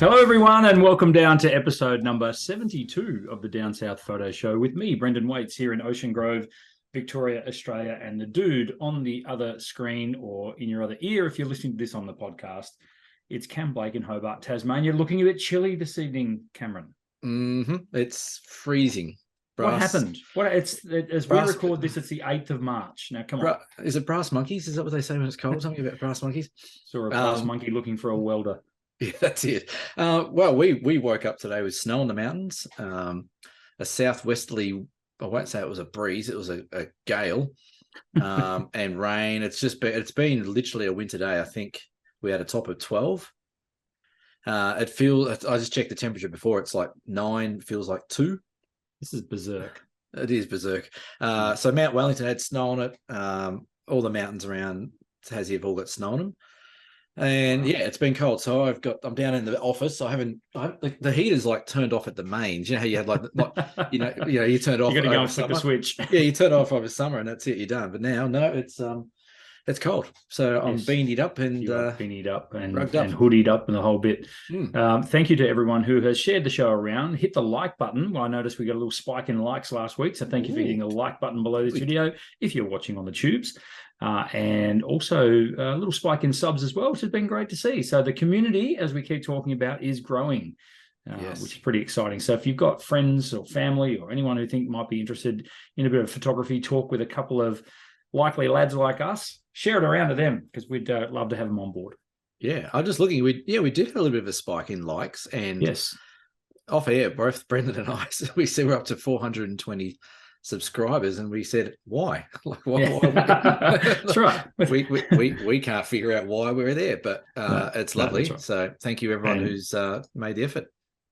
Hello, everyone, and welcome down to episode number 72 of the Down South Photo Show with me, Brendan Waits, here in Ocean Grove, Victoria, Australia, and the dude on the other screen or in your other ear if you're listening to this on the podcast. It's Cam Blake in Hobart, Tasmania, looking a bit chilly this evening, Cameron. It's freezing. What happened? As we record this, it's the 8th of March. Now, come on. Is it brass monkeys? Is that what they say when it's cold? Something about brass monkeys? Saw a brass monkey looking for a welder. Yeah, that's it. Well, we woke up today with snow on the mountains, a southwesterly, I won't say it was a breeze, it was a gale, and rain. It's been literally a winter day. I think we had a top of 12. I just checked the temperature before, it's like 9, feels like 2. This is berserk. It is berserk. So Mount Wellington had snow on it. All the mountains around Tassie have all got snow on them. And yeah, it's been cold. So I'm down in the office. The heater's like turned off at the mains. You know how you had like you turned it off. You got to go and flick the switch. Yeah, you turn it off over summer and that's it. You're done. But now, no, it's cold. So I'm beanied up and beanied up and hoodied up and the whole bit. Thank you to everyone who has shared the show around. Hit the like button. Well, I noticed we got a little spike in likes last week. So thank you for hitting the like button below this video if you're watching on the tubes. And also a little spike in subs as well, which has been great to see. So the community, as we keep talking about, is growing, which is pretty exciting. So if you've got friends or family or anyone who think might be interested in a bit of photography, talk with a couple of likely lads like us, share it around to them because we'd love to have them on board. Yeah, I'm just looking. We did have a little bit of a spike in likes, and off air, both Brendan and I, we said we're up to 420 subscribers, and we said why? Like why? That's right. we can't figure out why we're there, but it's lovely. Right. So thank you everyone who's made the effort.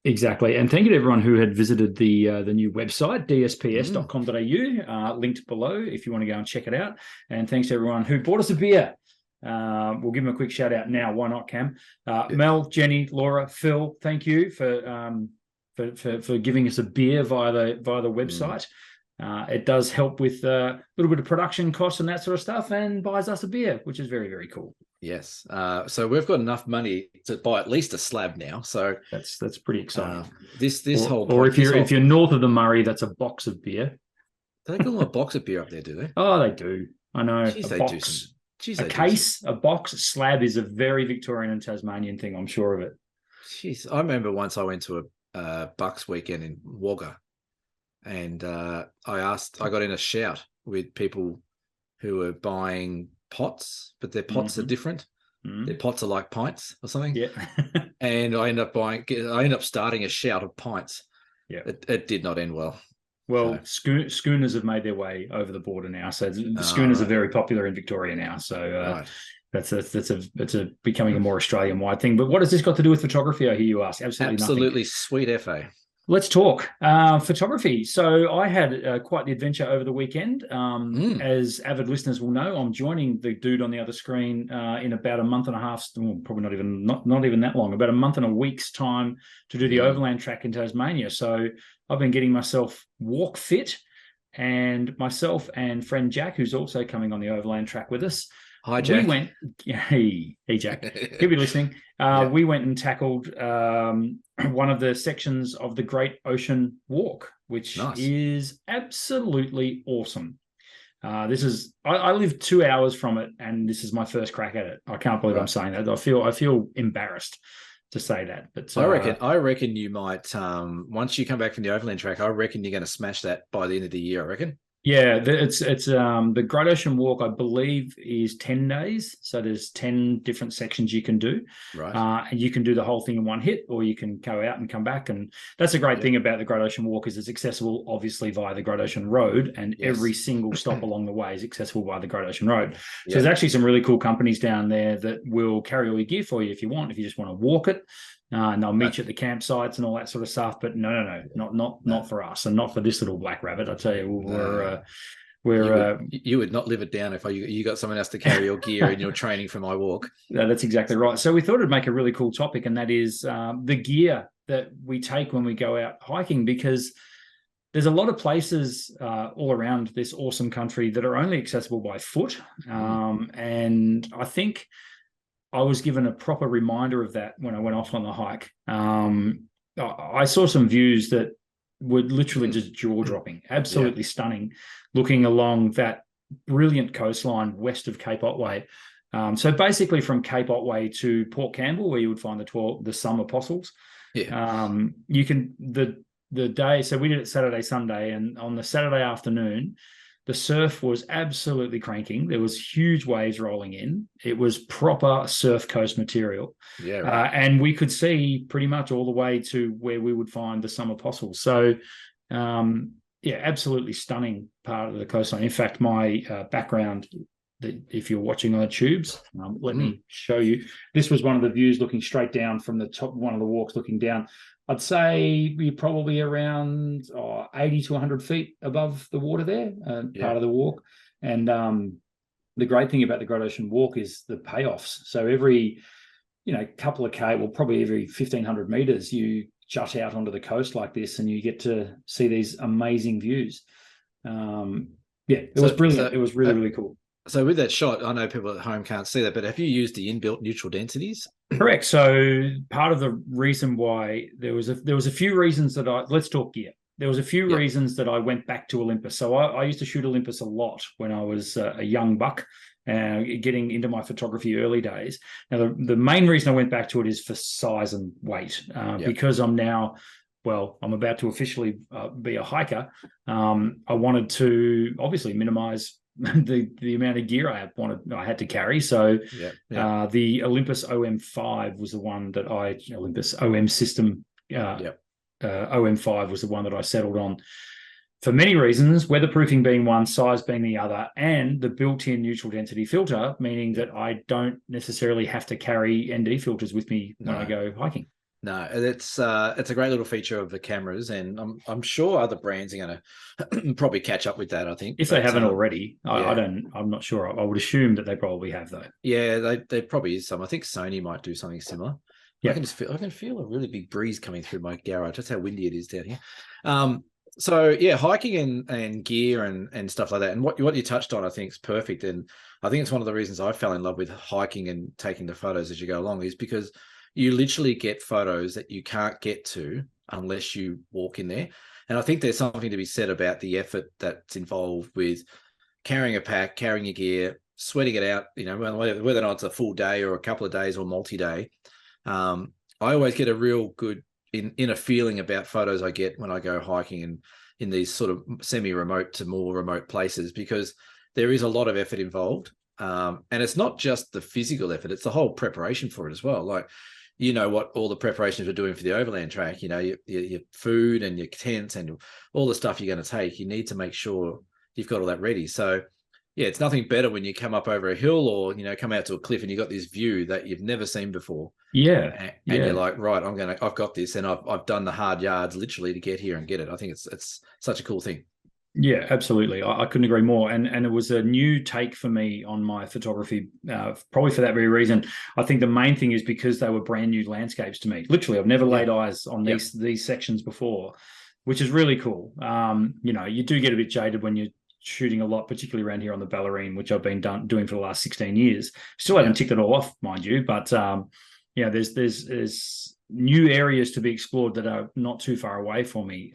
Exactly. And thank you to everyone who had visited the new website, dsps.com.au, linked below if you want to go and check it out. And thanks to everyone who bought us a beer. We'll give them a quick shout out now. Why not, Cam? Mel, Jenny, Laura, Phil, thank you for giving us a beer via the website. It does help with a little bit of production costs and that sort of stuff, and buys us a beer, which is very, very cool. Yes. So we've got enough money to buy at least a slab now. So that's pretty exciting. If you're north of the Murray, that's a box of beer. Do they call them a box of beer up there? Do they? Oh, they do. I know. Jeez, a box. Slab is a very Victorian and Tasmanian thing. I'm sure of it. Jeez, I remember once I went to a Bucks weekend in Wagga. And I got in a shout with people who were buying pots, but their pots are different. Their pots are like pints or something. Yeah. And I ended up starting a shout of pints. Yeah. It did not end well. Well, schooners have made their way over the border now. So schooners are very popular in Victoria now. So that's becoming a more Australian-wide thing. But what has this got to do with photography, I hear you ask? Absolutely nothing. Sweet FA. Let's talk photography. So I had quite the adventure over the weekend. As avid listeners will know, I'm joining the dude on the other screen in about a month and a half, probably not even that long, about a month and a week's time to do the overland track in Tasmania. So I've been getting myself walk fit, and myself and friend Jack, who's also coming on the overland track with us. Hi, Jack. Hey, Jack. He'll be listening. We went and tackled one of the sections of the Great Ocean Walk, which is absolutely awesome. I live 2 hours from it, and this is my first crack at it. I can't believe I'm saying that. I feel embarrassed to say that, but I reckon you might. Once you come back from the overland track, I reckon you're going to smash that by the end of the year. I reckon. Yeah, it's the Great Ocean Walk, I believe, is 10 days. So there's 10 different sections you can do. Right. And you can do the whole thing in one hit, or you can go out and come back. And that's a great thing about the Great Ocean Walk, is it's accessible, obviously, via the Great Ocean Road, and every single stop along the way is accessible by the Great Ocean Road. So there's actually some really cool companies down there that will carry all your gear for you if you want, if you just want to walk it. And they'll meet you at the campsites and all that sort of stuff. But no, not for us, and not for this little black rabbit. I tell you, you would not live it down if you got someone else to carry your gear and you're training for my walk. No, that's exactly right. So we thought it'd make a really cool topic, and that is the gear that we take when we go out hiking, because there's a lot of places all around this awesome country that are only accessible by foot, and I think I was given a proper reminder of that when I went off on the hike. I saw some views that were literally just jaw-dropping, absolutely stunning, looking along that brilliant coastline west of Cape Otway. So basically from Cape Otway to Port Campbell, where you would find the Some Apostles. You can the day, so we did it Saturday, Sunday, and on the Saturday afternoon, the surf was absolutely cranking. There was huge waves rolling in. It was proper surf coast material. And we could see pretty much all the way to where we would find the Some Apostles. So, absolutely stunning part of the coastline. In fact, my background, if you're watching on the tubes, let me show you. This was one of the views looking straight down from the top, one of the walks looking down. I'd say we're probably around 80 to 100 feet above the water there, part of the walk. And the great thing about the Great Ocean Walk is the payoffs. So every, couple of K, well, probably every 1,500 meters, you jut out onto the coast like this and you get to see these amazing views. It was brilliant. It was really, really cool. So with that shot, I know people at home can't see that, but have you used the inbuilt neutral densities? Correct. So part of the reason why there was a few reasons that let's talk gear. There was a few reasons that I went back to Olympus. So I used to shoot Olympus a lot when I was a young buck, getting into my photography early days. Now, the main reason I went back to it is for size and weight, because I'm now, I'm about to officially be a hiker. I wanted to obviously minimize the amount of gear I had to carry. So the Olympus OM5 was the one that Olympus OM system OM5 was the one that I settled on for many reasons, weatherproofing being one, size being the other, and the built-in neutral density filter, meaning that I don't necessarily have to carry ND filters with me when I go hiking. No, it's a great little feature of the cameras, and I'm sure other brands are going to probably catch up with that. I think if they haven't already, I'm not sure. I would assume that they probably have though. Yeah, they probably is some. I think Sony might do something similar. I can feel a really big breeze coming through my garage. That's how windy it is down here. So hiking and gear and stuff like that. And what you touched on, I think, is perfect. And I think it's one of the reasons I fell in love with hiking and taking the photos as you go along, is because you literally get photos that you can't get to unless you walk in there. And I think there's something to be said about the effort that's involved with carrying a pack, carrying your gear, sweating it out, whether or not it's a full day or a couple of days or multi-day. I always get a real good inner feeling about photos I get when I go hiking and in these sort of semi-remote to more remote places, because there is a lot of effort involved. And it's not just the physical effort, it's the whole preparation for it as well. Like, what all the preparations we're doing for the overland track, your food and your tents and all the stuff you're going to take, you need to make sure you've got all that ready. So it's nothing better when you come up over a hill or, come out to a cliff and you've got this view that you've never seen before. And you're like, right, I've got this, and I've done the hard yards literally to get here and get it. I think it's such a cool thing. Yeah, absolutely. I couldn't agree more. And it was a new take for me on my photography, probably for that very reason. I think the main thing is because they were brand new landscapes to me. Literally, I've never laid eyes on these sections before, which is really cool. You do get a bit jaded when you're shooting a lot, particularly around here on the Ballerine, which I've been doing for the last 16 years. Still haven't ticked it all off, mind you, but there's new areas to be explored that are not too far away for me.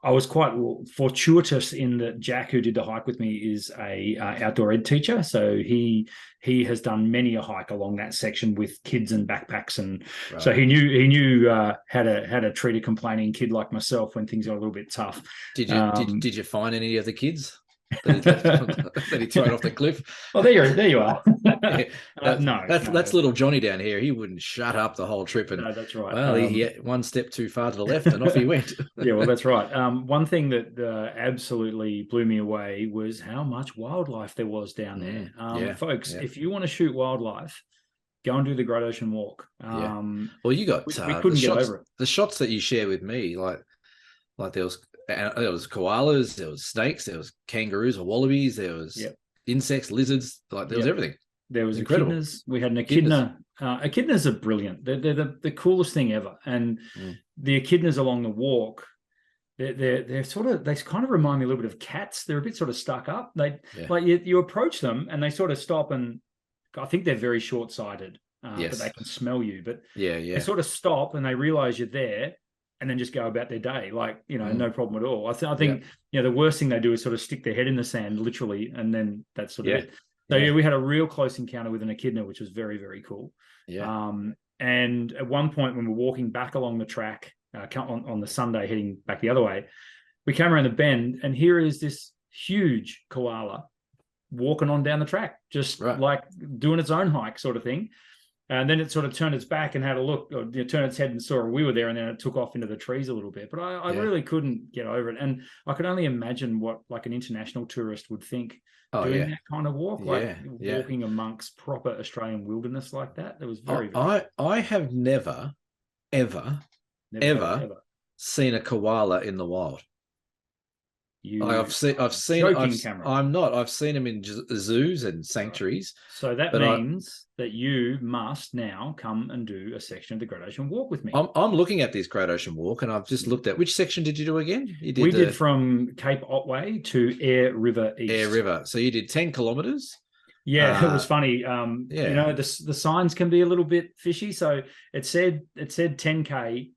I was quite fortuitous in that Jack, who did the hike with me, is a outdoor ed teacher. So he has done many a hike along that section with kids and backpacks, and so he knew how to treat a complaining kid like myself when things got a little bit tough. Did you find any of the kids that he thrown off the cliff? Well, there you are. That's little Johnny down here. He wouldn't shut up the whole trip. And no, that's right. Well, he had one step too far to the left, and off he went. Yeah, well, that's right. One thing that absolutely blew me away was how much wildlife there was down there. Folks, if you want to shoot wildlife, go and do the Great Ocean Walk. Well, you got we couldn't get over it. The shots that you share with me, like there was koalas, there was snakes, there was kangaroos or wallabies, there was insects, lizards, there was everything. There was echidnas. We had an echidna. Echidnas are brilliant. They're the coolest thing ever. And the echidnas along the walk, they kind of remind me a little bit of cats. They're a bit sort of stuck up. You approach them and they sort of stop and I think they're very short-sighted, but they can smell you. But they sort of stop and they realize you're there, and then just go about their day, like, no problem at all. I think the worst thing they do is sort of stick their head in the sand, literally, and then that's sort of it. So we had a real close encounter with an echidna, which was very, very cool. And at one point when we're walking back along the track on the Sunday heading back the other way, we came around the bend, and here is this huge koala walking on down the track, just like doing its own hike sort of thing. And then it sort of turned its back and had a look, or turned its head and saw we were there, and then it took off into the trees a little bit. But I really couldn't get over it. And I could only imagine what like an international tourist would think doing that kind of walk, walking amongst proper Australian wilderness like that. It was very, I have never, ever seen a koala in the wild. I've seen. I've seen them in zoos and sanctuaries. So that means that you must now come and do a section of the Great Ocean Walk with me. I'm looking at this Great Ocean Walk, and I've just looked at which section did you do again? We did from Cape Otway to Eyre River East. Eyre River. So you did 10 kilometers. Yeah, it was funny. The signs can be a little bit fishy. So it said 10K.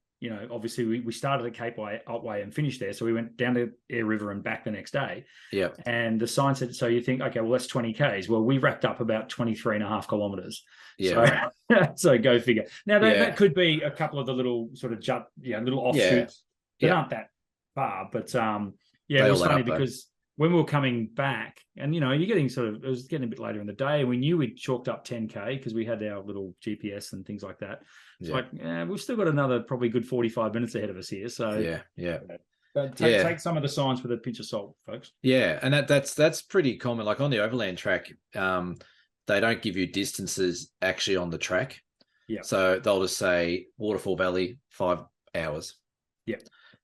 Obviously we started at Cape Otway and finished there. So we went down to Eyre River and back the next day. Yeah. And the sign said, so you think, okay, well, that's 20 Ks. Well, we racked up about 23.5 kilometers. Yeah. So go figure. Now that could be a couple of the little sort of little offshoots that aren't that far. But it was funny because when we were coming back, and you're getting it was getting a bit later in the day, and we knew we'd chalked up 10K because we had our little GPS and things like that. It's like, we've still got another probably good 45 minutes ahead of us here. So take some of the signs with a pinch of salt, folks. Yeah, and that's pretty common. Like on the overland track, they don't give you distances actually on the track. Yeah. So they'll just say Waterfall Valley 5 hours. Yeah.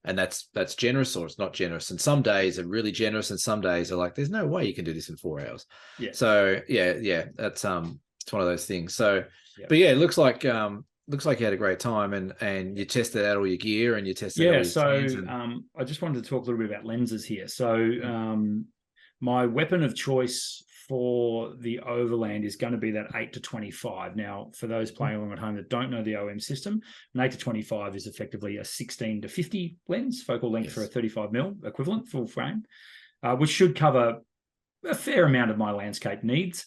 And that's generous, or it's not generous. And some days are really generous, and some days are like, there's no way you can do this in 4 hours. Yeah. So that's it's one of those things. So, but it looks like you had a great time, and you tested out all your gear, and you tested out all your stands. I just wanted to talk a little bit about lenses here. So my weapon of choice for the overland is going to be that 8-25. Now, for those playing along at home that don't know the OM system, an 8-25 is effectively a 16-50 lens, focal length for a 35mm equivalent full frame, which should cover a fair amount of my landscape needs.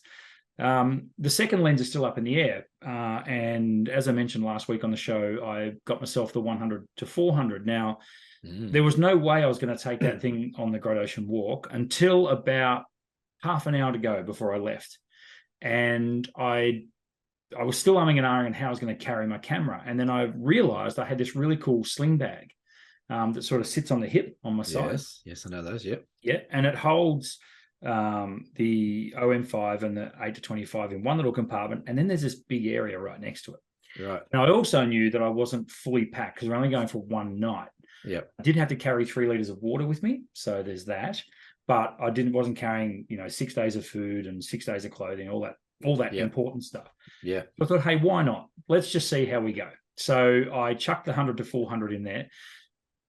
The second lens is still up in the air. And as I mentioned last week on the show, I got myself the 100-400. Now, there was no way I was going to take that thing on the Great Ocean Walk until about half an hour to go before I left. And I was still umming and ahhing on how I was going to carry my camera. And then I realized I had this really cool sling bag that sort of sits on the hip on my side. Yes, I know those. Yep. Yeah, and it holds the OM5 and the 8-25 in one little compartment, and then there's this big area right next to it. Right. Now, I also knew that I wasn't fully packed because we're only going for one night. Yeah. I did have to carry 3 liters of water with me, so there's that. But I wasn't carrying 6 days of food and 6 days of clothing, all that important stuff. Yeah. So I thought, hey, why not? Let's just see how we go. So I chucked the 100-400 in there,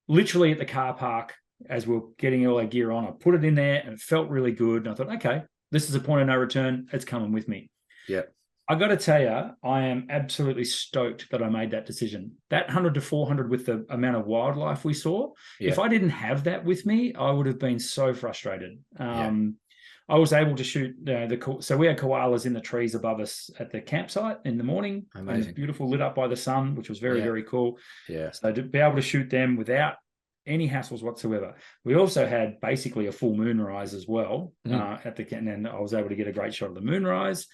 literally at the car park. As we we're getting all our gear on, I put it in there, and it felt really good. And I thought, okay, this is a point of no return. It's coming with me. Yeah. I got to tell you, I am absolutely stoked that I made that decision. That 100-400 with the amount of wildlife we saw, if I didn't have that with me, I would have been so frustrated. I was able to shoot so we had koalas in the trees above us at the campsite in the morning. Amazing. Beautiful, lit up by the sun, which was very, very cool. Yeah. So to be able to shoot them without any hassles whatsoever. We also had basically a full moonrise as well and then I was able to get a great shot of the moonrise.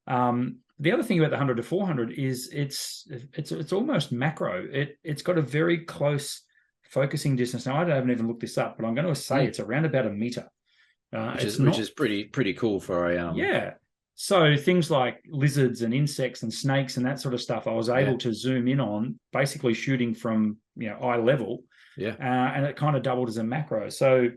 The other thing about the 100-400 is it's almost macro. It's got a very close focusing distance. Now, I haven't even looked this up, but I'm going to say it's around about 1 meter. Which is pretty cool for a So things like lizards and insects and snakes and that sort of stuff, I was able to zoom in on, basically shooting from eye level. Yeah. And it kind of doubled as a macro. So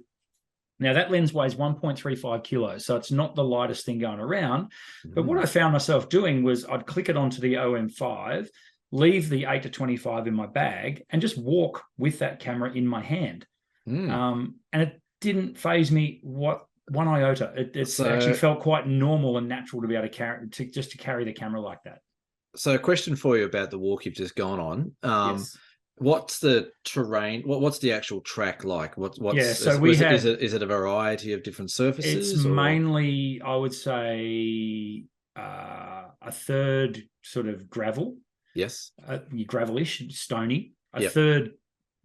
now that lens weighs 1.35 kilos. So it's not the lightest thing going around. But what I found myself doing was I'd click it onto the OM5, leave the 8-25 in my bag, and just walk with that camera in my hand. And it didn't faze me one iota. It's actually felt quite normal and natural to be able to carry the camera like that. So a question for you about the walk you've just gone on. Yes. What's the terrain? What's the actual track like? Is it a variety of different surfaces? It's mainly, I would say, a third sort of gravel. Yes. Gravelish, stony. A Yep. third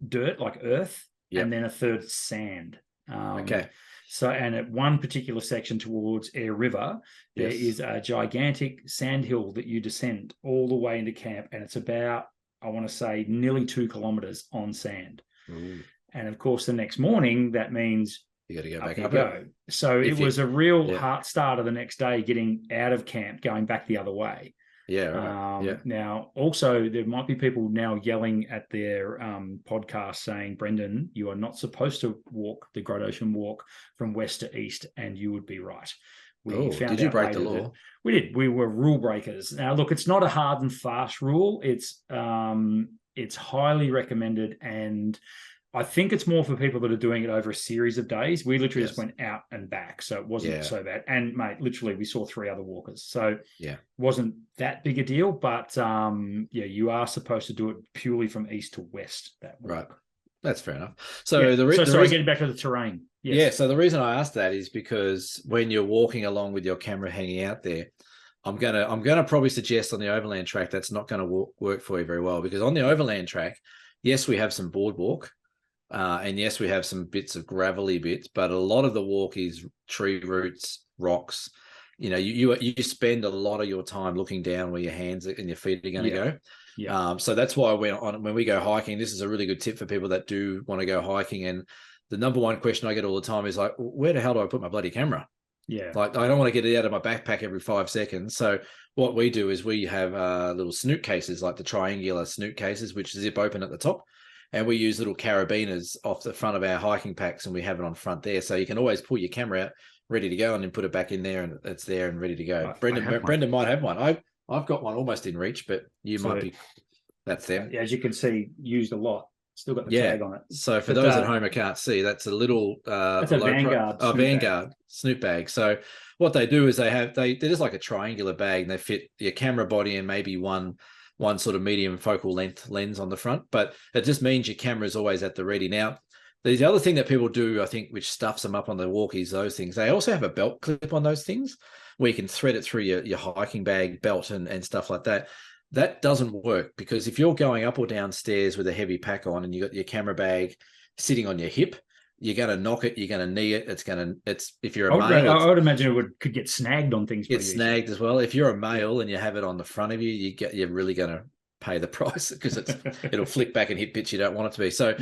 dirt, like earth, Yep. and then a third sand. Okay. So, and at one particular section towards Air River, there is a gigantic sand hill that you descend all the way into camp, and it's about, I want to say, nearly 2 kilometers on sand. Ooh. And of course, the next morning, that means you got to go up back you up. Go. So it was a real heart starter the next day, getting out of camp, going back the other way. Yeah, right. Now, also, there might be people now yelling at their podcast saying, Brendan, you are not supposed to walk the Great Ocean Walk from west to east, and you would be right. Did you break the law? We did. We were rule breakers. Now, look, it's not a hard and fast rule. It's highly recommended, and I think it's more for people that are doing it over a series of days. We literally just went out and back, so it wasn't so bad. And mate, literally, we saw 3 other walkers, so it wasn't that big a deal. But you are supposed to do it purely from east to west. That walk. Right, that's fair enough. So getting back to the terrain. Yes. Yeah, so the reason I asked that is because when you're walking along with your camera hanging out there, I'm gonna probably suggest on the overland track that's not going to work for you very well, because on the overland track, yes, we have some boardwalk. And yes, we have some bits of gravelly bits, but a lot of the walk is tree roots, rocks. You spend a lot of your time looking down where your hands and your feet are going to go. Yeah. So that's why when we go hiking, this is a really good tip for people that do want to go hiking. And the number one question I get all the time is like, where the hell do I put my bloody camera? Yeah. Like, I don't want to get it out of my backpack every 5 seconds. So what we do is we have little snoot cases, like the triangular snoot cases, which zip open at the top. And we use little carabiners off the front of our hiking packs, and we have it on front there. So you can always pull your camera out, ready to go, and then put it back in there, and it's there and ready to go. Brendan might have one. I've got one almost in reach, but might be. That's them. As you can see, used a lot. Still got the tag on it. So for those at home who can't see, that's a little that's a Vanguard snoot bag. So what they do is they're just like a triangular bag, and they fit your camera body and maybe one sort of medium focal length lens on the front, but it just means your camera is always at the ready. Now, the other thing that people do, I think, which stuffs them up on the walkies, those things, they also have a belt clip on those things where you can thread it through your hiking bag belt and stuff like that. That doesn't work, because if you're going up or down stairs with a heavy pack on and you got your camera bag sitting on your hip, you're going to knock it, you're going to knee it. If you're a male, I would imagine it could get snagged on things. Get snagged as well. If you're a male and you have it on the front of you, you're really going to pay the price, because it'll flick back and hit bits you don't want it to be. So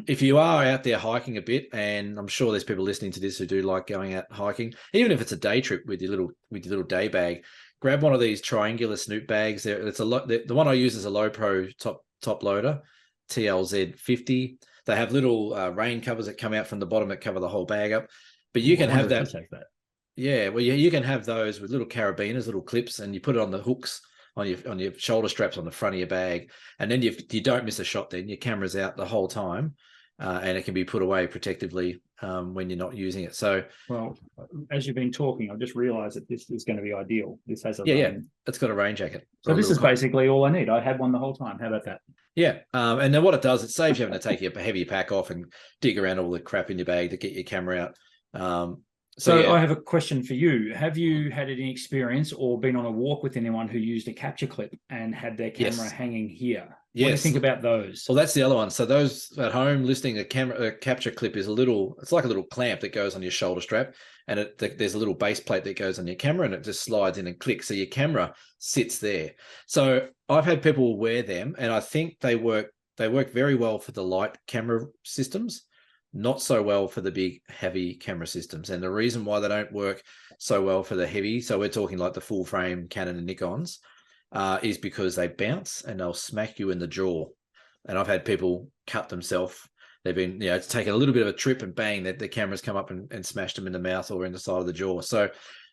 if you are out there hiking a bit, and I'm sure there's people listening to this who do like going out hiking, even if it's a day trip with your little day bag, grab one of these triangular snoot bags. The one I use is a low pro top loader, TLZ 50. They have little rain covers that come out from the bottom that cover the whole bag up. But you can have that. Yeah, well, you can have those with little carabiners, little clips, and you put it on the hooks on your shoulder straps on the front of your bag, and then you don't miss a shot. Then your camera's out the whole time, and it can be put away protectively when you're not using it. So, well, as you've been talking, I've just realised that this is going to be ideal. This has a it's got a rain jacket. So this is basically all I need. I had one the whole time. How about that? Yeah, and then what it does, it saves you having to take your heavy pack off and dig around all the crap in your bag to get your camera out. So I have a question for you. Have you had any experience or been on a walk with anyone who used a capture clip and had their camera hanging here? What do you think about those? Well, that's the other one. So those at home listening, a capture clip is it's like a little clamp that goes on your shoulder strap, and there's a little base plate that goes on your camera, and it just slides in and clicks. So your camera sits there. So I've had people wear them, and I think they work very well for the light camera systems. Not so well for the big heavy camera systems. And the reason why they don't work so well for the heavy, so we're talking like the full frame Canon and Nikons, is because they bounce and they'll smack you in the jaw. And I've had people cut themselves. They've been, it's taken a little bit of a trip, and bang, the cameras come up and smashed them in the mouth or in the side of the jaw. So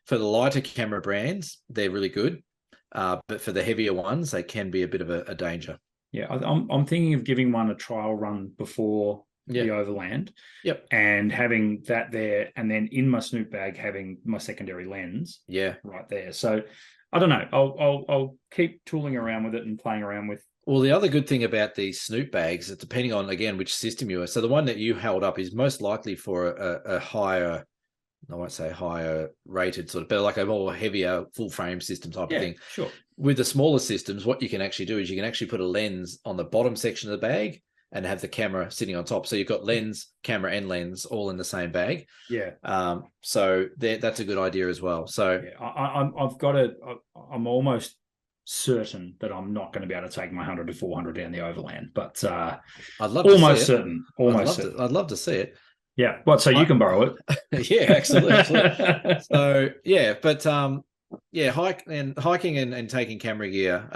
for the lighter camera brands, they're really good. But for the heavier ones, they can be a bit of a danger. Yeah, I'm thinking of giving one a trial run before the overland. Yep. And having that there, and then in my snoop bag having my secondary lens. Yeah. Right there. So I don't know. I'll keep tooling around with it and playing around with. Well, the other good thing about these snoop bags is depending on, again, which system you are. So the one that you held up is most likely for a higher, I won't say higher rated sort of, but like a more heavier full frame system type of thing. Sure. With the smaller systems, what you can actually do is you can actually put a lens on the bottom section of the bag and have the camera sitting on top. So you've got lens, camera, and lens all in the same bag. Yeah. So that's a good idea as well. So I'm almost certain that I'm not going to be able to take my 100 to 400 down the overland, but I'd love almost to see it. certain. Almost certain. I'd love to see it. Yeah. What? So you can borrow it? Yeah, absolutely. So yeah, but hiking and taking camera gear,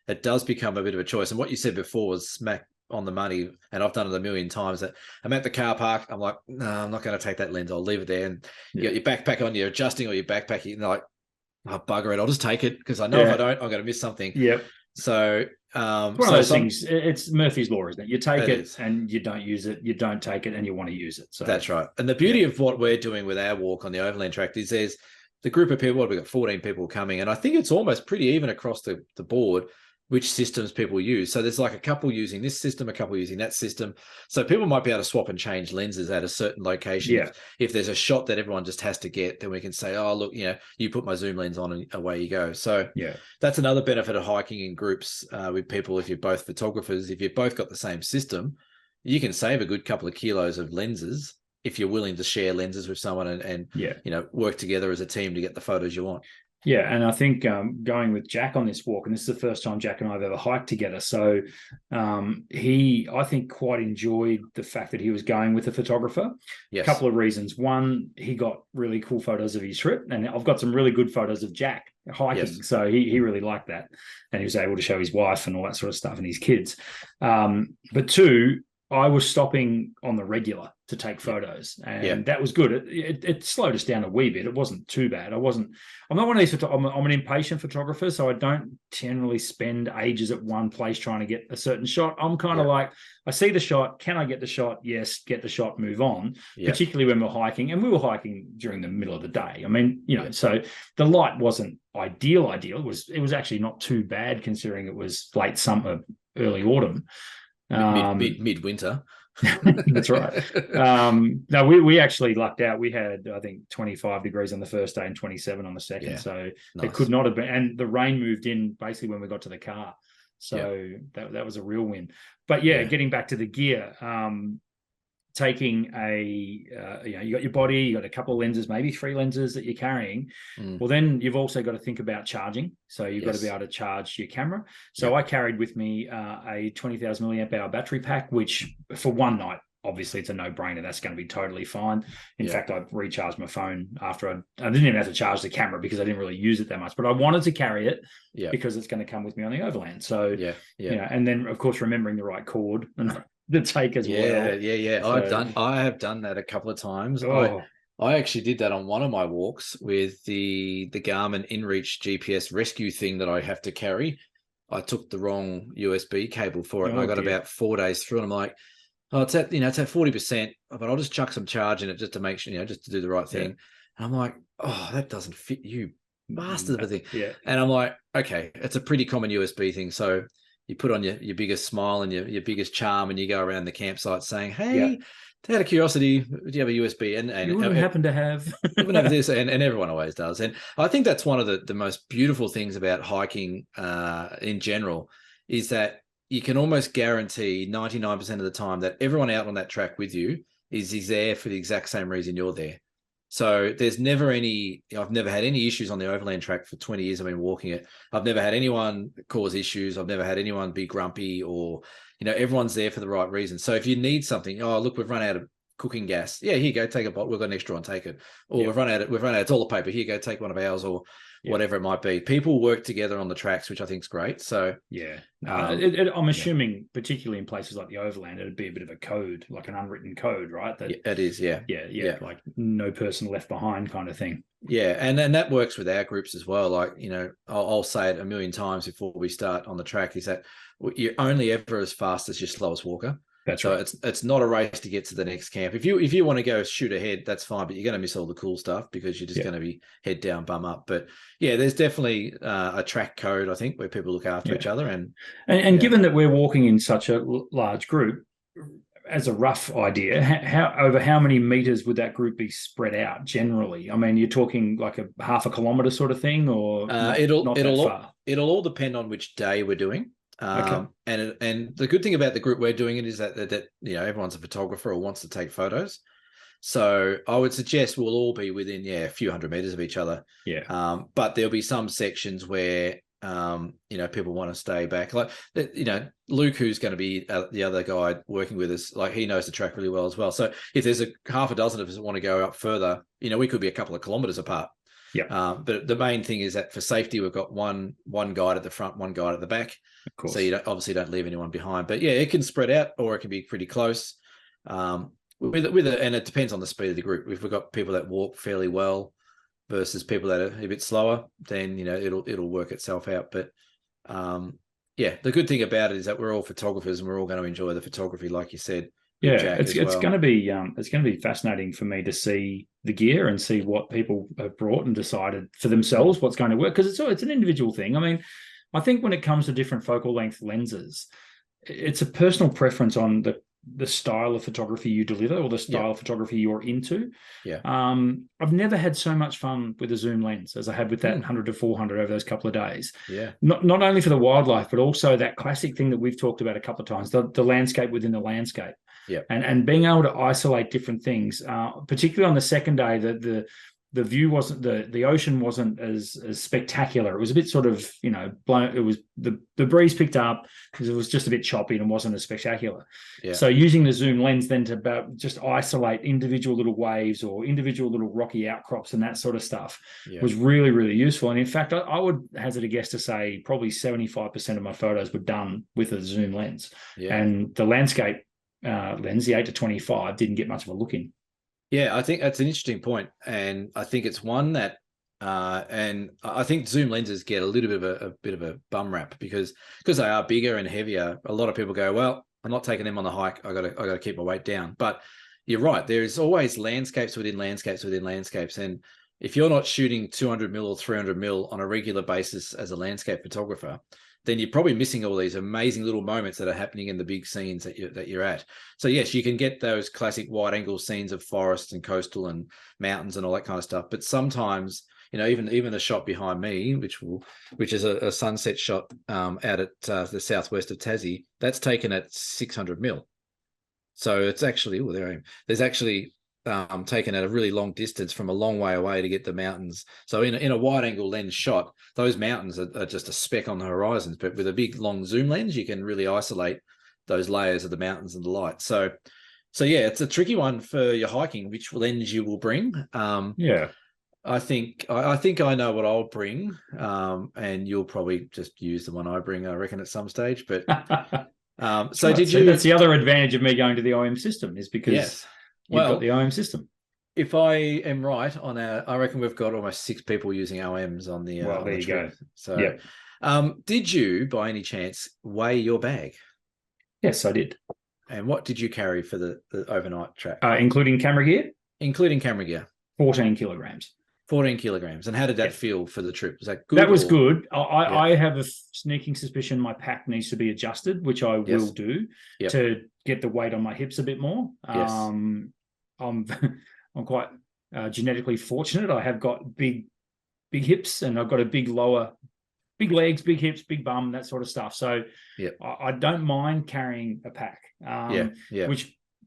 it does become a bit of a choice. And what you said before was smack on the money, and I've done it a million times. That I'm at the car park, I'm like, no, I'm not going to take that lens. I'll leave it there. And you got your backpack on, you're adjusting, or your backpack, you're like, oh, bugger it, I'll just take it because I know if I don't, I'm going to miss something. Yep. So one of those things. It's Murphy's Law, isn't it? You take it and you don't use it. You don't take it and you want to use it. So that's right. And the beauty of what we're doing with our walk on the overland track is there's the group of people. We've got 14 people coming, and I think it's almost pretty even across the board which systems people use. So there's like a couple using this system, a couple using that system. So people might be able to swap and change lenses at a certain location. Yeah. If there's a shot that everyone just has to get, then we can say, oh, look, you put my zoom lens on and away you go. So that's another benefit of hiking in groups with people. If you're both photographers, if you've both got the same system, you can save a good couple of kilos of lenses if you're willing to share lenses with someone and work together as a team to get the photos you want. Yeah, and I think going with Jack on this walk, and this is the first time Jack and I have ever hiked together, so I think, quite enjoyed the fact that he was going with a photographer. Yes. A couple of reasons. One, he got really cool photos of his trip, and I've got some really good photos of Jack hiking, so he really liked that, and he was able to show his wife and all that sort of stuff and his kids. But two, I was stopping on the regular to take photos, and that was good. It slowed us down a wee bit. It wasn't too bad. I'm not one of these. I'm an impatient photographer, so I don't generally spend ages at one place trying to get a certain shot. I'm kind of like, I see the shot. Can I get the shot? Yes, get the shot, move on. Particularly when we're hiking, and we were hiking during the middle of the day. I mean, so the light wasn't ideal. It was actually not too bad considering it was late summer, early autumn. Midwinter. That's right. No, we actually lucked out. We had, I think, 25 degrees on the first day and 27 on the second. So nice. It could not have been. And the rain moved in basically when we got to the car. So that was a real win. But getting back to the gear, taking you got your body, you got a couple of lenses, maybe 3 lenses that you're carrying. Well, then you've also got to think about charging. So you've got to be able to charge your camera. So I carried with me a 20,000 milliamp hour battery pack, which for one night, obviously it's a no-brainer. That's going to be totally fine. In fact, I recharged my phone after I didn't even have to charge the camera because I didn't really use it that much, but I wanted to carry it because it's going to come with me on the overland. So, and then of course, remembering the right cord and the take as well. So, I have done that a couple of times. I actually did that on one of my walks with the Garmin InReach GPS rescue thing that I have to carry. I took the wrong USB cable for it, and I got about 4 days through, and I'm like, oh, it's at 40%, but I'll just chuck some charge in it just to make sure, just to do the right thing. And I'm like, oh, that doesn't fit, you bastard of a thing. And I'm like, okay, it's a pretty common USB thing, so you put on your biggest smile and your biggest charm, and you go around the campsite saying, hey, out of curiosity, do you have a USB? And you wouldn't happen to have this, and everyone always does. And I think that's one of the most beautiful things about hiking in general, is that you can almost guarantee 99% of the time that everyone out on that track with you is there for the exact same reason you're there. So there's never I've never had any issues on the overland track for 20 years I've been walking it. I've never had anyone cause issues. I've never had anyone be grumpy, or, everyone's there for the right reason. So if you need something, oh, look, we've run out of cooking gas. Yeah, here you go, take a bottle. We've got an extra one, take it. Or we've run out of toilet paper. Here you go, take one of ours, or whatever it might be. People work together on the tracks, which I think is great. So I'm assuming, particularly in places like the overland, it'd be a bit of a code, like an unwritten code, right? That it is, like no person left behind kind of thing. Yeah, and that works with our groups as well. Like, I'll say it a million times before we start on the track, is that you're only ever as fast as your slowest walker. That's so right. it's not a race to get to the next camp. If you want to go shoot ahead, that's fine, but you're going to miss all the cool stuff because you're just going to be head down, bum up. But yeah, there's definitely a track code, I think, where people look after each other. And given that we're walking in such a large group, as a rough idea, over how many meters would that group be spread out generally? I mean, you're talking like a half a kilometer sort of thing, or not that far? It'll all depend on which day we're doing. And the good thing about the group we're doing it is that everyone's a photographer or wants to take photos. So I would suggest we'll all be within a few hundred meters of each other. But there'll be some sections where people want to stay back. Like Luke, who's going to be the other guy working with us, like he knows the track really well as well. So if there's a half a dozen of us that want to go up further, we could be a couple of kilometers apart. But the main thing is that for safety, we've got one guide at the front, one guide at the back. Of course. So you obviously don't leave anyone behind. But yeah, it can spread out or it can be pretty close. And it depends on the speed of the group. If we've got people that walk fairly well versus people that are a bit slower, then it'll work itself out. But the good thing about it is that we're all photographers and we're all going to enjoy the photography, like you said. It's going to be fascinating for me to see the gear and see what people have brought and decided for themselves what's going to work, because it's an individual thing. I mean, I think when it comes to different focal length lenses, it's a personal preference on the style of photography you deliver or the style of photography you're into. I've never had so much fun with a zoom lens as I had with that 100 to 400 over those couple of days. Not only for the wildlife, but also that classic thing that we've talked about a couple of times, the landscape within the landscape. And being able to isolate different things, particularly on the second day, the view wasn't, the ocean wasn't as spectacular. It was a bit sort of, blown. It was the breeze picked up because it was just a bit choppy and wasn't as spectacular. So using the zoom lens then to just isolate individual little waves or individual little rocky outcrops and that sort of stuff was really, really useful. And in fact, I would hazard a guess to say probably 75% of my photos were done with a zoom lens. And the landscape lens, the 8-25, didn't get much of a look in. Yeah, I think that's an interesting point, and I think it's one that, and I think zoom lenses get a little bit of a bum rap because they are bigger and heavier. A lot of people go, "Well, I'm not taking them on the hike. I got to keep my weight down." But you're right. There is always landscapes within landscapes within landscapes, and if you're not shooting 200 mil or 300 mil on a regular basis as a landscape photographer, then you're probably missing all these amazing little moments that are happening in the big scenes that you're at. So yes, you can get those classic wide angle scenes of forests and coastal and mountains and all that kind of stuff. But sometimes, even the shot behind me, which is a sunset shot out at the southwest of Tassie, that's taken at 600 mil. So it's actually, there's actually taken at a really long distance from a long way away to get the mountains. So in a wide angle lens shot, those mountains are just a speck on the horizons, but with a big long zoom lens, you can really isolate those layers of the mountains and the light. So yeah, it's a tricky one for your hiking, which lens you will bring. I think I know what I'll bring, and you'll probably just use the one I bring, I reckon, at some stage. But that's the other advantage of me going to the OM system is because you've got the OM system. If I am right on I reckon we've got almost 6 people using OMs on the. Well, there you go. So, did you, by any chance, weigh your bag? Yes, I did. And what did you carry for the overnight track? Including camera gear? Including camera gear. 14 kilograms. 14 kilograms. And how did that feel for the trip? Was that good? That was good. I have a sneaking suspicion my pack needs to be adjusted, which I will do to get the weight on my hips a bit more. I'm quite genetically fortunate. I have got big hips and I've got a big legs, big hips, big bum, that sort of stuff. So I don't mind carrying a pack,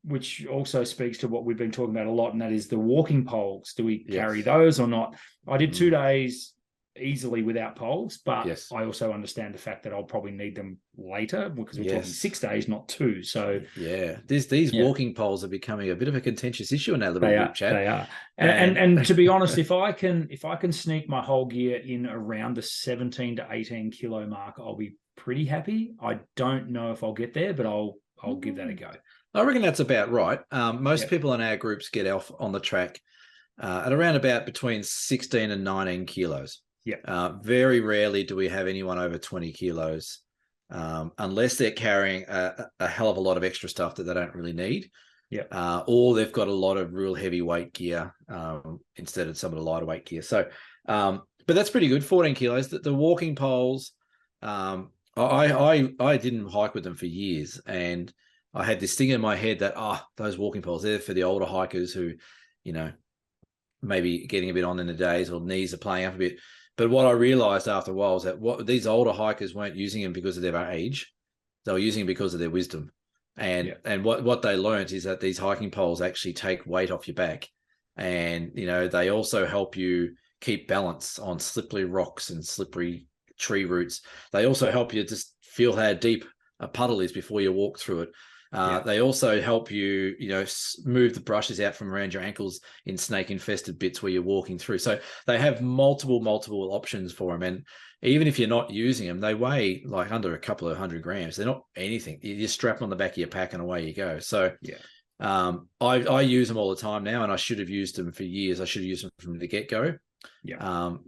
which also speaks to what we've been talking about a lot, and that is the walking poles. Do we carry those or not? I did 2 days easily without poles, but I also understand the fact that I'll probably need them later because we're talking 6 days, not 2. So these walking poles are becoming a bit of a contentious issue in our little group chat. They are, and to be honest, if I can sneak my whole gear in around the 17 to 18 kilo mark, I'll be pretty happy. I don't know if I'll get there, but I'll give that a go. I reckon that's about right. Most people in our groups get off on the track at around about between 16 and 19 kilos. Very rarely do we have anyone over 20 kilos unless they're carrying a hell of a lot of extra stuff that they don't really need. Yeah. Or they've got a lot of real heavyweight gear instead of some of the lighter weight gear. So, but that's pretty good. 14 kilos. The walking poles, I didn't hike with them for years, and I had this thing in my head that those walking poles, they're for the older hikers who, maybe getting a bit on in the days or knees are playing up a bit. But what I realized after a while is that these older hikers weren't using them because of their age; they were using them because of their wisdom. And what they learned is that these hiking poles actually take weight off your back, and they also help you keep balance on slippery rocks and slippery tree roots. They also help you just feel how deep a puddle is before you walk through it. They also help you, move the brushes out from around your ankles in snake-infested bits where you're walking through. So they have multiple options for them. And even if you're not using them, they weigh like under a couple of 100 grams. They're not anything. You just strap them on the back of your pack and away you go. So I use them all the time now, and I should have used them for years. I should have used them from the get-go.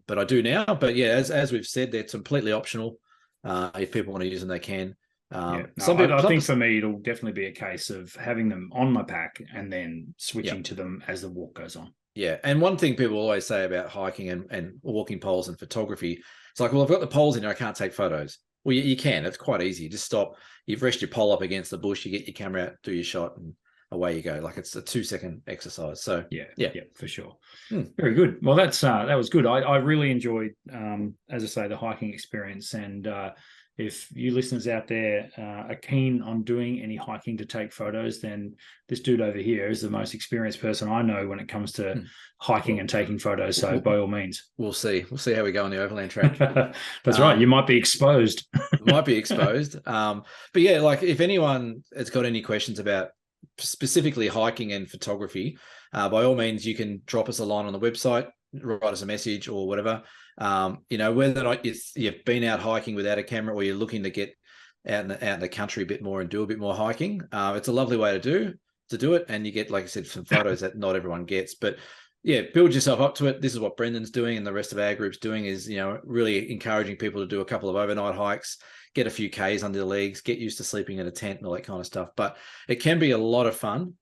But I do now. But as we've said, they're completely optional. If people want to use them, they can. I think for me, it'll definitely be a case of having them on my pack and then switching to them as the walk goes on. Yeah. And one thing people always say about hiking and walking poles and photography, it's like, well, I've got the poles in here, I can't take photos. Well, you can. It's quite easy. You just stop. You've rested your pole up against the bush. You get your camera out, do your shot, and away you go. Like it's a 2-second exercise. So yeah, for sure. Very good. Well, that was good. I really enjoyed, as I say, the hiking experience. And if you listeners out there are keen on doing any hiking to take photos, then this dude over here is the most experienced person I know when it comes to hiking and taking photos. So by all means, we'll see how we go on the overland track. That's right. You might be exposed. But yeah, like if anyone has got any questions about specifically hiking and photography, by all means, you can drop us a line on the website, write us a message or whatever. Whether or not you've been out hiking without a camera or you're looking to get out in the country a bit more and do a bit more hiking, it's a lovely way to do it. And you get, like I said, some photos that not everyone gets. But yeah, build yourself up to it. This is what Brendan's doing and the rest of our group's doing is, really encouraging people to do a couple of overnight hikes, get a few Ks under the legs, get used to sleeping in a tent and all that kind of stuff. But it can be a lot of fun.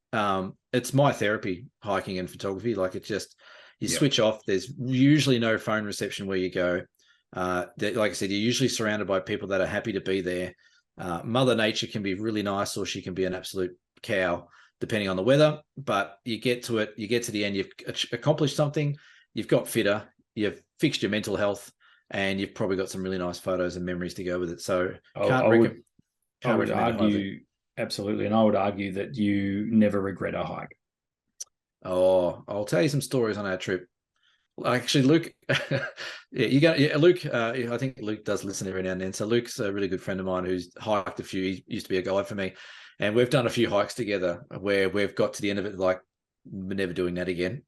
It's my therapy, hiking and photography. Like you switch off. There's usually no phone reception where you go. Like I said, you're usually surrounded by people that are happy to be there. Mother Nature can be really nice, or she can be an absolute cow, depending on the weather. But you get to it, you get to the end, you've accomplished something, you've got fitter, you've fixed your mental health, and you've probably got some really nice photos and memories to go with it. So I would argue, absolutely, and I would argue that you never regret a hike. Oh, I'll tell you some stories on our trip. Actually, Luke, Luke. I think Luke does listen every now and then. So Luke's a really good friend of mine who's hiked a few. He used to be a guide for me, and we've done a few hikes together where we've got to the end of it like, we're never doing that again.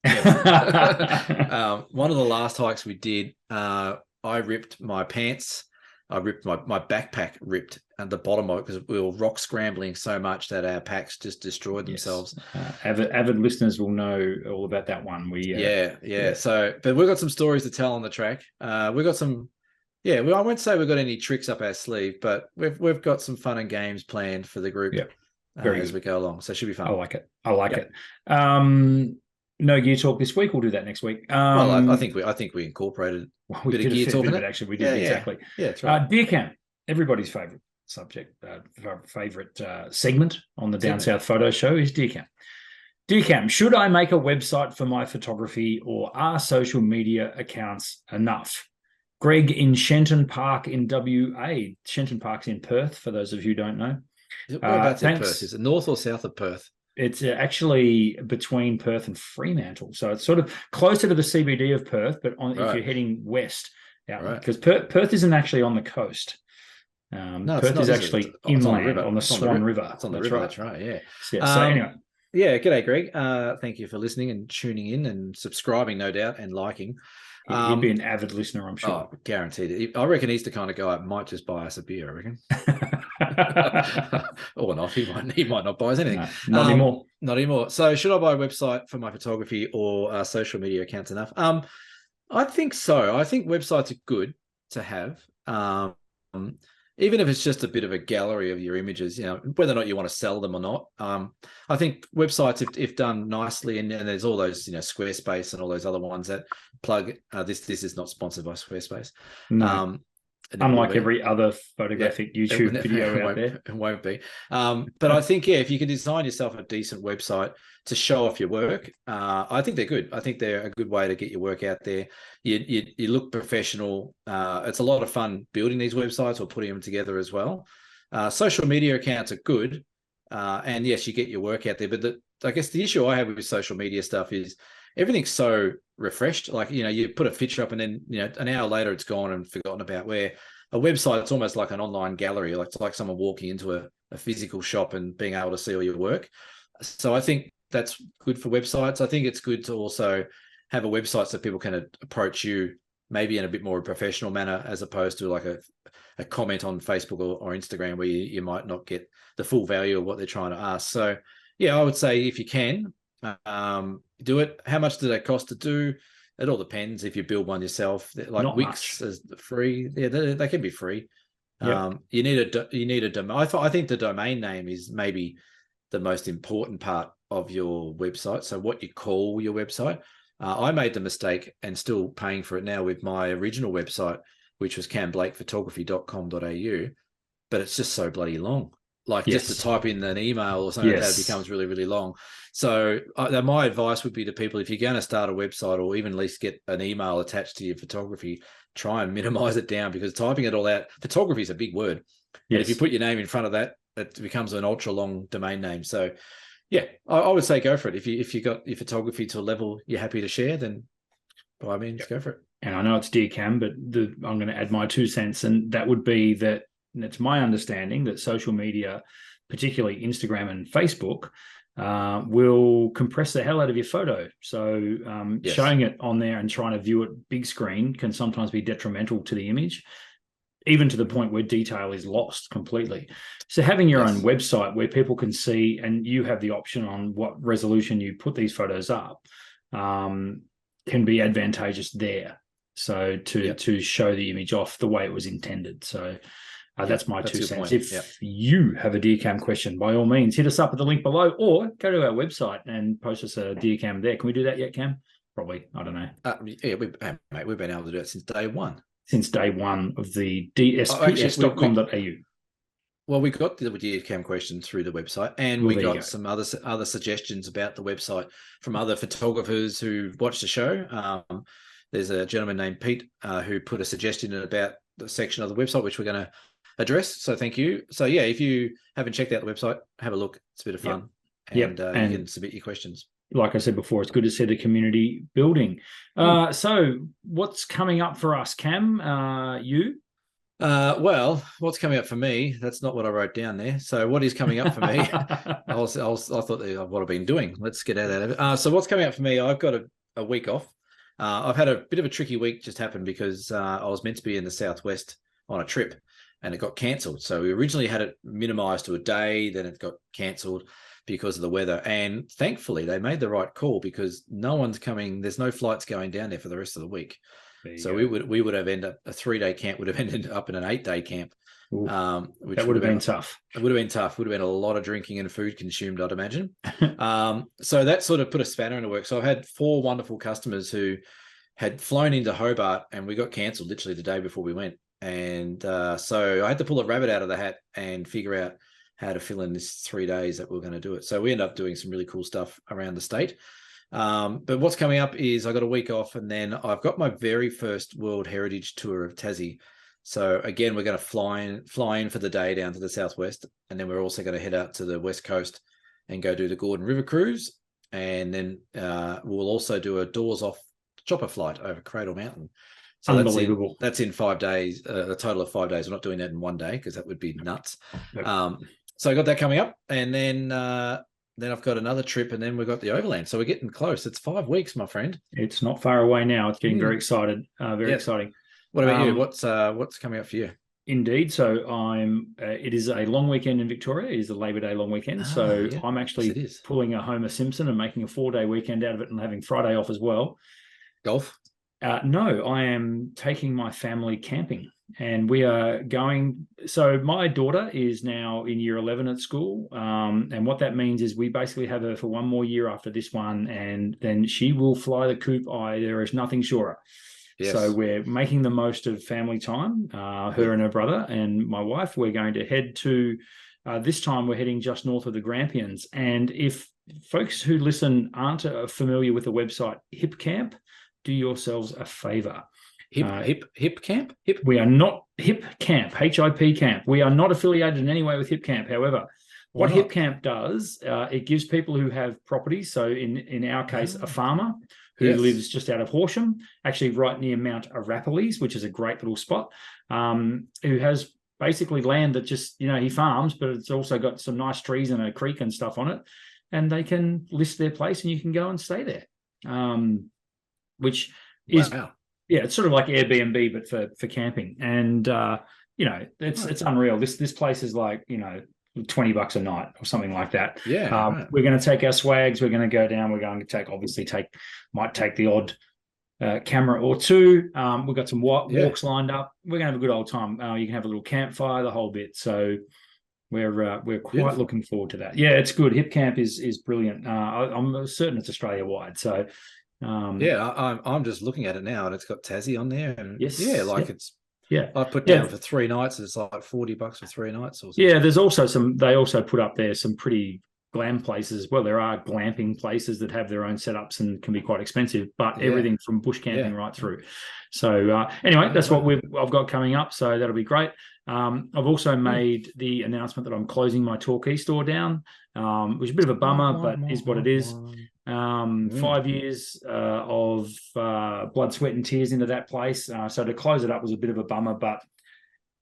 One of the last hikes we did, I ripped my pants. I ripped my backpack ripped at the bottom of it because we were rock scrambling so much that our packs just destroyed themselves. Avid listeners will know all about that one. So, but we've got some stories to tell on the track. We've got some, I won't say we've got any tricks up our sleeve, but we've got some fun and games planned for the group as we go along. So it should be fun. I like it. No gear talk this week. We'll do that next week. I think we incorporated a bit of gear talk in it. Actually, we did exactly. Yeah, that's right. Deer camp, everybody's favorite subject, favorite segment on the Down South Photo Show is deer camp. Deer camp. Should I make a website for my photography, or are social media accounts enough? Greg in Shenton Park in WA. Shenton Park's in Perth, for those of you who don't know. Whereabouts in Perth? Is it north or south of Perth? It's actually between Perth and Fremantle. So it's sort of closer to the CBD of Perth, but if you're heading west, because Perth isn't actually on the coast. Perth is actually inland on the Swan River. It's on the river, that's right, yeah. So anyway. Yeah, g'day, Greg. Thank you for listening and tuning in and subscribing, no doubt, and liking. He'd be an avid listener, I'm sure. Oh, guaranteed. I reckon he's the kind of guy that might just buy us a beer, I reckon. Or not. He might not buy us anything. No, not anymore. So should I buy a website for my photography, or social media accounts enough? I think so. I think websites are good to have. even if it's just a bit of a gallery of your images, whether or not you want to sell them or not. I think websites, if done nicely, and there's all those, Squarespace and all those other ones that plug. This is not sponsored by Squarespace. No. Unlike every other photographic YouTube video out there. It won't be. But I think, if you can design yourself a decent website to show off your work, I think they're good. I think they're a good way to get your work out there. You look professional. It's a lot of fun building these websites or putting them together as well. Social media accounts are good. And yes, you get your work out there. But I guess the issue I have with social media stuff is everything's so refreshed. Like, you put a picture up and then, an hour later it's gone and forgotten about. Where a website, it's almost like an online gallery. Like, it's like someone walking into a physical shop and being able to see all your work. So I think that's good for websites. I think it's good to also have a website so people can approach you maybe in a bit more professional manner, as opposed to like a comment on Facebook or Instagram where you might not get the full value of what they're trying to ask. So yeah, I would say if you can, do it. How much do they cost to do? It all depends. If you build one yourself, like Not Wix is free. Yeah, they can be free. Yep. You need a domain. I think the domain name is maybe the most important part of your website. So what you call your website. I made the mistake, and still paying for it now, with my original website, which was camblakphotography.com.au, but it's just so bloody long. Like, just to type in an email or something like that, it becomes really, really long. So my advice would be to people, if you're going to start a website, or even at least get an email attached to your photography, try and minimize it down, because typing it all out, photography is a big word. And if you put your name in front of that, it becomes an ultra long domain name. So yeah, I would say go for it. If you got your photography to a level you're happy to share, then by all means, go for it. And I know it's dear Cam, but I'm going to add my 2 cents, and that would be that it's my understanding that social media, particularly Instagram and Facebook, will compress the hell out of your photo. So showing it on there and trying to view it big screen can sometimes be detrimental to the image, even to the point where detail is lost completely. So having your own website where people can see, and you have the option on what resolution you put these photos up, can be advantageous there. So to show the image off the way it was intended. So that's my 2 cents. If you have a Dear Cam question, by all means, hit us up at the link below, or go to our website and post us a Dear Cam there. Can we do that yet, Cam? Probably. I don't know. We've been able to do it since day one. Since day one of the DSPS.com.au. Well, we got the Dear Cam question through the website, and we got some other suggestions about the website from other photographers who watched the show. There's a gentleman named Pete who put a suggestion in about the section of the website, which we're going to address. So thank you. So yeah, if you haven't checked out the website, have a look. It's a bit of fun. And you can submit your questions. Like I said before, it's good to see the community building. So what's coming up for us, Cam? Well, what's coming up for me? That's not what I wrote down there. So what is coming up for me? I thought what I've been doing. Let's get out of it. So what's coming up for me? I've got a week off. I've had a bit of a tricky week just happened because I was meant to be in the Southwest on a trip, and it got cancelled. So we originally had it minimized to a day, then it got cancelled because of the weather. And thankfully they made the right call, because no one's coming. There's no flights going down there for the rest of the week. So we would have ended up, a 3-day camp would have ended up in an 8-day camp. Which that would have been tough. It would have been tough. Would have been a lot of drinking and food consumed, I'd imagine. So that sort of put a spanner in the works. So I've had 4 wonderful customers who had flown into Hobart, and we got cancelled literally the day before we went. And so I had to pull a rabbit out of the hat and figure out how to fill in this 3 days that we're going to do it. So we ended up doing some really cool stuff around the state. But what's coming up is I got a week off, and then I've got my very first World Heritage Tour of Tassie. So again, we're going to fly in for the day down to the Southwest, and then we're also going to head out to the West Coast and go do the Gordon River Cruise. And then we'll also do a doors off chopper flight over Cradle Mountain. So unbelievable. That's in 5 days, a total of 5 days. We're not doing that in one day because that would be nuts. Yep. So I got that coming up, and then I've got another trip, and then we've got the Overland. So we're getting close. It's 5 weeks, my friend. It's not far away now. It's getting very excited. Very exciting. What about you? What's coming up for you? Indeed. So it is a long weekend in Victoria. It is a Labor Day long weekend. I'm actually pulling a Homer Simpson and making a 4-day weekend out of it, and having Friday off as well. Golf? No, I am taking my family camping. And we are going. So my daughter is now in year 11 at school. And what that means is we basically have her for one more year after this one, and then she will fly the coop. There is nothing surer. Yes. So we're making the most of family time, her and her brother and my wife. We're going to head to, this time we're heading just north of the Grampians. And if folks who listen aren't familiar with the website Hip Camp, do yourselves a favor. Hip Camp? We are not Hip Camp, HIP Camp. We are not affiliated in any way with Hip Camp. However, what Hip Camp does, it gives people who have properties, so in our case, a farmer who lives just out of Horsham, actually right near Mount Arapiles, which is a great little spot, who has basically land that just, he farms, but it's also got some nice trees and a creek and stuff on it, and they can list their place and you can go and stay there, which is... Wow. Yeah, it's sort of like Airbnb, but for camping. And, it's unreal. This place is like, $20 a night or something like that. Yeah. We're going to take our swags. We're going to go down. We're going to might take the odd camera or two. We've got some walks lined up. We're going to have a good old time. You can have a little campfire, the whole bit. So we're quite looking forward to that. Yeah, it's good. Hip Camp is brilliant. I'm certain it's Australia wide. So, I'm just looking at it now, and it's got Tassie on there, and I put down for 3 nights. It's like $40 for 3 nights, or something. Yeah. There's also they also put up there some pretty glam places. Well, there are glamping places that have their own setups and can be quite expensive, but everything from bush camping right through. So anyway, that's what I've got coming up. So that'll be great. I've also made the announcement that I'm closing my Torquay store down, which is a bit of a bummer, but is what it is. 5 years of blood, sweat, and tears into that place. So to close it up was a bit of a bummer, but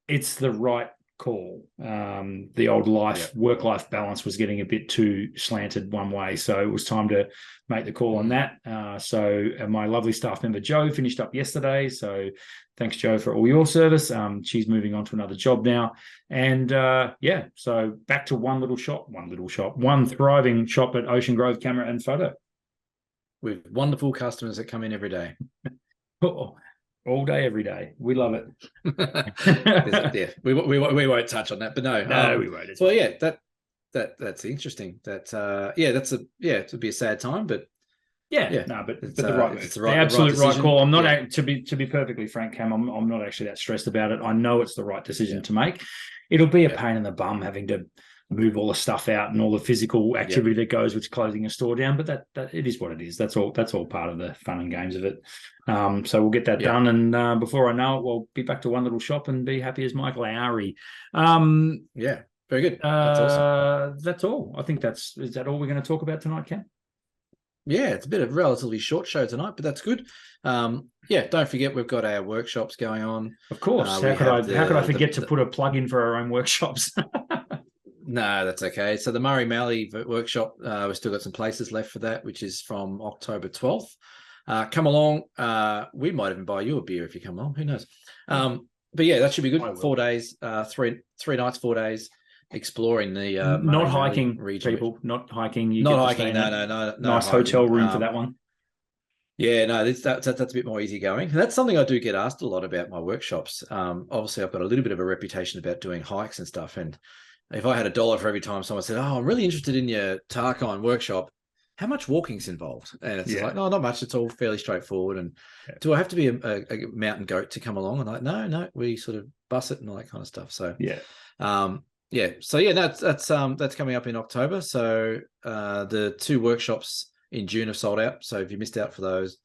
it's the right call. The old work-life balance was getting a bit too slanted one way, so it was time to make the call on that. So my lovely staff member Jo finished up yesterday, so thanks, Jo, for all your service. She's moving on to another job now, and so back to one thriving shop at Ocean Grove Camera and Photo, with wonderful customers that come in every day. All day, every day. We love it. We won't touch on that, but no, we won't. Well, yeah, that's interesting. That it would be a sad time, but but it's the absolute right call. I'm not to be perfectly frank, Cam. I'm not actually that stressed about it. I know it's the right decision to make. It'll be a pain in the bum having to move all the stuff out and all the physical activity that goes with closing a store down, but that it is what it is. That's all part of the fun and games of it. So we'll get that done, and before I know it, we'll be back to one little shop and be happy as Mike Lowry. Very good. That's awesome. That's all. I think is that all we're going to talk about tonight, Cam? Yeah, it's a bit of a relatively short show tonight, but that's good. Don't forget we've got our workshops going on. Of course. How could I forget to put a plug in for our own workshops? No, that's okay. So the Murray Mallee workshop, we've still got some places left for that, which is from October 12th. Come along. We might even buy you a beer if you come along. Who knows? But yeah, that should be good. 4 days, 3 nights, 4 days, exploring the not hiking region. People, not hiking. Not hiking. No. Nice hiking. Hotel room for that one. Yeah, no, that's a bit more easygoing. That's something I do get asked a lot about my workshops. Obviously, I've got a little bit of a reputation about doing hikes and stuff, and if I had $1 for every time someone said, "Oh, I'm really interested in your Tarkine workshop," how much walking's involved? And it's like, no, not much. It's all fairly straightforward. And do I have to be a mountain goat to come along? And like, no, we sort of bus it and all that kind of stuff. So that's coming up in October. So the 2 workshops in June have sold out. So if you missed out for those,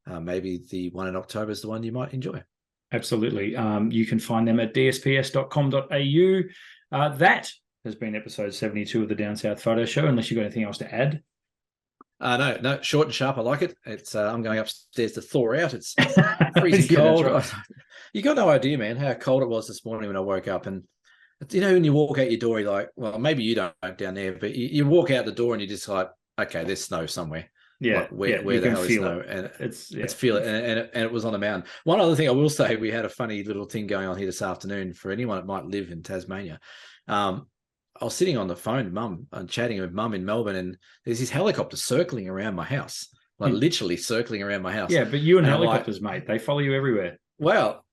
maybe the one in October is the one you might enjoy. Absolutely. You can find them at dsps.com.au. That has been episode 72 of the Down South Photo Show, unless you've got anything else to add. No, short and sharp. I like it. It's I'm going upstairs to thaw out. It's freezing cold. Right. You got no idea, man, how cold it was this morning when I woke up. And when you walk out your door, you're like, well, maybe you don't down there, but you walk out the door and you're just like, okay, there's snow somewhere. Yeah, like where the hell is snow? And it's feel it, and it was on a mountain. One other thing I will say, we had a funny little thing going on here this afternoon for anyone that might live in Tasmania. I was sitting on the phone, Mum, and chatting with Mum in Melbourne, and there's this helicopter circling around my house, like literally circling around my house. Yeah, but you and helicopters, mate, they follow you everywhere. Well,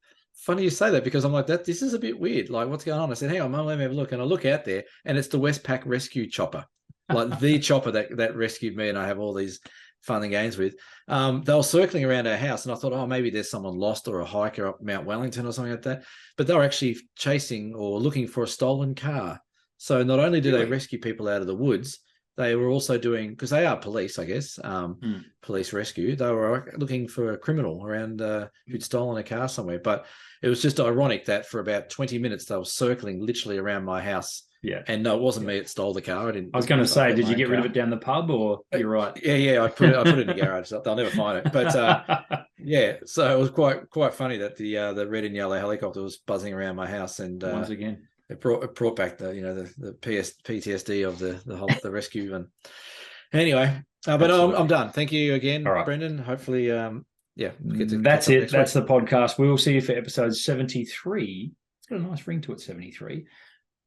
funny you say that, because I'm like, this is a bit weird. Like, what's going on? I said, hang on, Mum, let me have a look. And I look out there, and it's the Westpac rescue chopper, like the chopper that rescued me, and I have all these fun and games with. They were circling around our house, and I thought, oh, maybe there's someone lost or a hiker up Mount Wellington or something like that. But they were actually chasing or looking for a stolen car. So not only do they rescue people out of the woods, they were also doing, because they are police, I guess, police rescue. They were looking for a criminal around who'd stolen a car somewhere. But it was just ironic that for about 20 minutes they were circling literally around my house. Yeah. And no, it wasn't me that stole the car. I was going to say, did you get rid of it down the pub, or you're right? Yeah. I put it in the garage. So they'll never find it. But yeah, so it was quite funny that the red and yellow helicopter was buzzing around my house, and once again, it brought back the PTSD of the rescue. And anyway, but I'm done. Thank you again, right, Brendan. Hopefully, that's it. That's the podcast. We will see you for episode 73. It's got a nice ring to it, 73.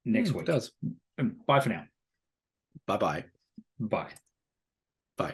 Next week. It does. Bye for now. Bye-bye. Bye.